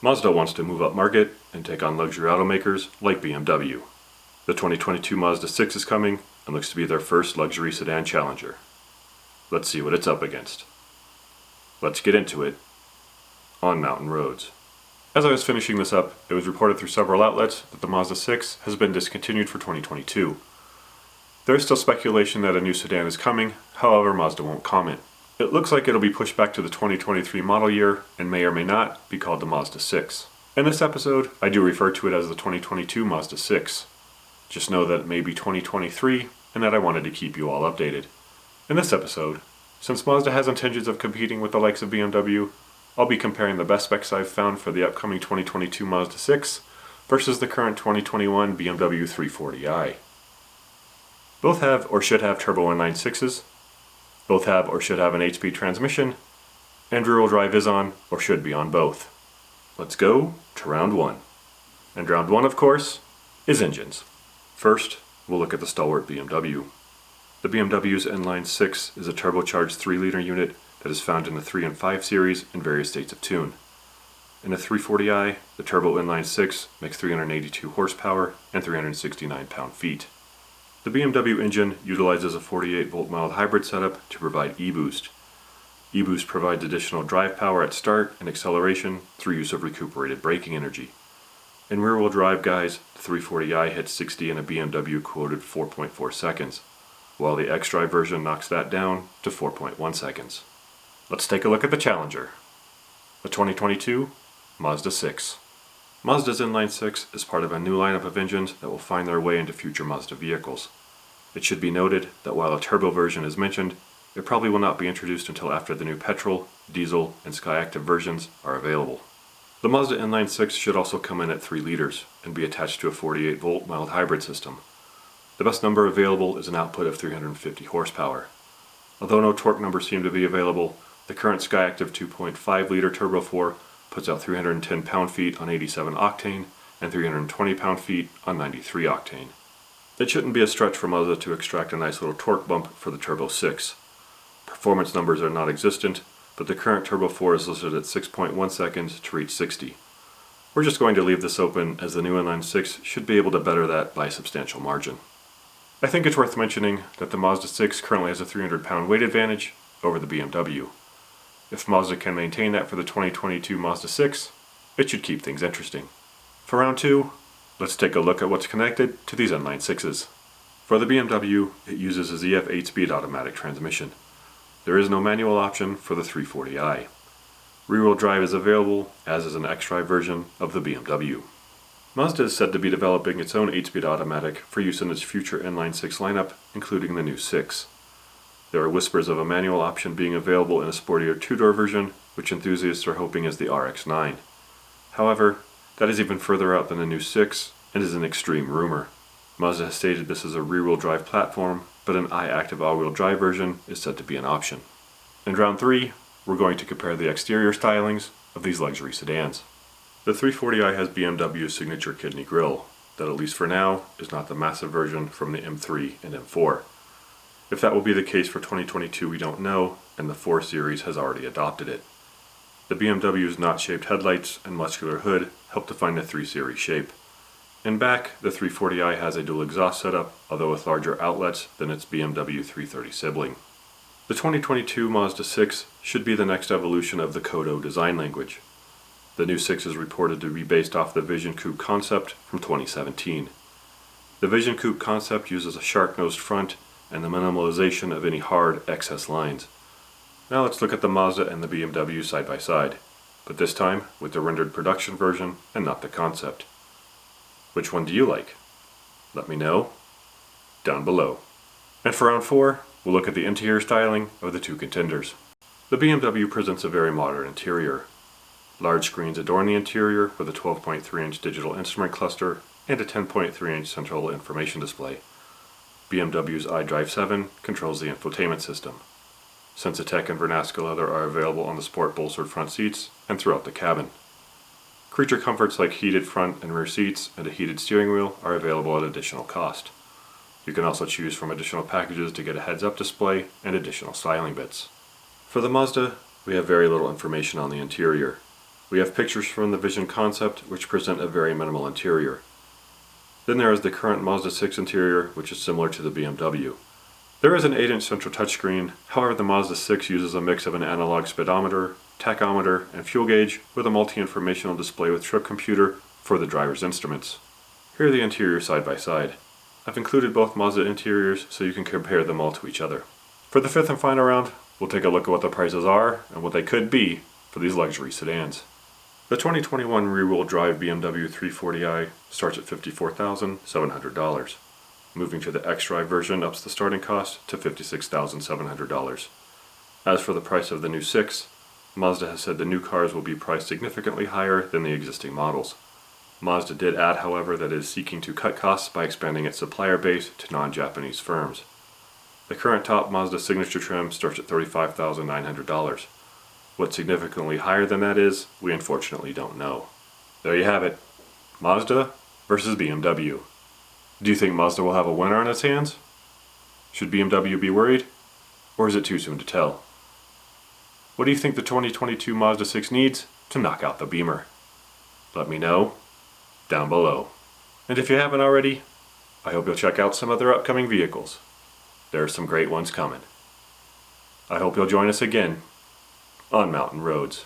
Mazda wants to move up market and take on luxury automakers like BMW. The 2022 Mazda 6 is coming and looks to be their first luxury sedan challenger. Let's see what it's up against. Let's get into it on mountain roads. As I was finishing this up, it was reported through several outlets that the Mazda 6 has been discontinued for 2022. There is still speculation that a new sedan is coming, however Mazda won't comment. It looks like it'll be pushed back to the 2023 model year and may or may not be called the Mazda 6. In this episode, I do refer to it as the 2022 Mazda 6. Just know that it may be 2023 and that I wanted to keep you all updated. In this episode, since Mazda has intentions of competing with the likes of BMW, I'll be comparing the best specs I've found for the upcoming 2022 Mazda 6 versus the current 2021 BMW 340i. Both have or should have turbo inline 6s. Both have or should have an 8-speed transmission, and rear-wheel drive is on or should be on both. Let's go to round one. And round one, of course, is engines. First, we'll look at the stalwart BMW. The BMW's inline 6 is a turbocharged 3-liter unit that is found in the 3 and 5 series in various states of tune. In the 340i, the turbo inline 6 makes 382 horsepower and 369 pound-feet. The BMW engine utilizes a 48-volt mild hybrid setup to provide e-boost. E-boost provides additional drive power at start and acceleration through use of recuperated braking energy. In rear-wheel drive, guys, the 340i hits 60 in a BMW quoted 4.4 seconds, while the xDrive version knocks that down to 4.1 seconds. Let's take a look at the challenger, the 2022 Mazda 6. Mazda's inline 6 is part of a new lineup of engines that will find their way into future Mazda vehicles. It should be noted that while a turbo version is mentioned, it probably will not be introduced until after the new petrol, diesel, and Skyactiv versions are available. The Mazda inline 6 should also come in at 3 liters and be attached to a 48-volt mild hybrid system. The best number available is an output of 350 horsepower. Although no torque numbers seem to be available, the current Skyactiv 2.5-liter Turbo 4 puts out 310 pound-feet on 87 octane and 320 pound-feet on 93 octane. It shouldn't be a stretch for Mazda to extract a nice little torque bump for the Turbo 6. Performance numbers are not existent, but the current Turbo 4 is listed at 6.1 seconds to reach 60. We're just going to leave this open as the new inline 6 should be able to better that by a substantial margin. I think it's worth mentioning that the Mazda 6 currently has a 300-pound weight advantage over the BMW. If Mazda can maintain that for the 2022 Mazda 6, it should keep things interesting. For round two, let's take a look at what's connected to these inline 6s. For the BMW, it uses a ZF 8-speed automatic transmission. There is no manual option for the 340i. Rear-wheel drive is available, as is an xDrive version of the BMW. Mazda is said to be developing its own 8-speed automatic for use in its future inline 6 lineup, including the new 6. There are whispers of a manual option being available in a sportier 2-door version, which enthusiasts are hoping is the RX-9. However, that is even further out than the new 6 and is an extreme rumor. Mazda has stated this is a rear-wheel drive platform, but an i-Active all-wheel drive version is said to be an option. In round 3, we're going to compare the exterior stylings of these luxury sedans. The 340i has BMW's signature kidney grille, that at least for now is not the massive version from the M3 and M4. If that will be the case for 2022 we don't know, and the 4 Series has already adopted it. The BMW's knot-shaped headlights and muscular hood help define the 3 Series shape. In back, the 340i has a dual exhaust setup, although with larger outlets than its BMW 330 sibling. The 2022 Mazda 6 should be the next evolution of the Kodo design language. The new 6 is reported to be based off the Vision Coupe concept from 2017. The Vision Coupe concept uses a shark-nosed front and the minimalization of any hard, excess lines. Now let's look at the Mazda and the BMW side by side, but this time with the rendered production version and not the concept. Which one do you like? Let me know down below. And for round 4, we'll look at the interior styling of the two contenders. The BMW presents a very modern interior. Large screens adorn the interior with a 12.3-inch digital instrument cluster and a 10.3-inch central information display. BMW's iDrive 7 controls the infotainment system. Sensatec and Vernasca leather are available on the sport bolstered front seats and throughout the cabin. Creature comforts like heated front and rear seats and a heated steering wheel are available at additional cost. You can also choose from additional packages to get a heads-up display and additional styling bits. For the Mazda, we have very little information on the interior. We have pictures from the Vision concept, which present a very minimal interior. Then there is the current Mazda 6 interior, which is similar to the BMW. There is an 8-inch central touchscreen, however the Mazda 6 uses a mix of an analog speedometer, tachometer, and fuel gauge with a multi-informational display with trip computer for the driver's instruments. Here are the interiors side by side. I've included both Mazda interiors so you can compare them all to each other. For the fifth and final round, we'll take a look at what the prices are and what they could be for these luxury sedans. The 2021 rear-wheel drive BMW 340i starts at $54,700. Moving to the X-Drive version ups the starting cost to $56,700. As for the price of the new 6, Mazda has said the new cars will be priced significantly higher than the existing models. Mazda did add, however, that it is seeking to cut costs by expanding its supplier base to non-Japanese firms. The current top Mazda signature trim starts at $35,900. What significantly higher than that is, we unfortunately don't know. There you have it. Mazda versus BMW. Do you think Mazda will have a winner on its hands? Should BMW be worried? Or is it too soon to tell? What do you think the 2022 Mazda 6 needs to knock out the Beamer? Let me know down below. And if you haven't already, I hope you'll check out some other upcoming vehicles. There are some great ones coming. I hope you'll join us again on Mountain Roads.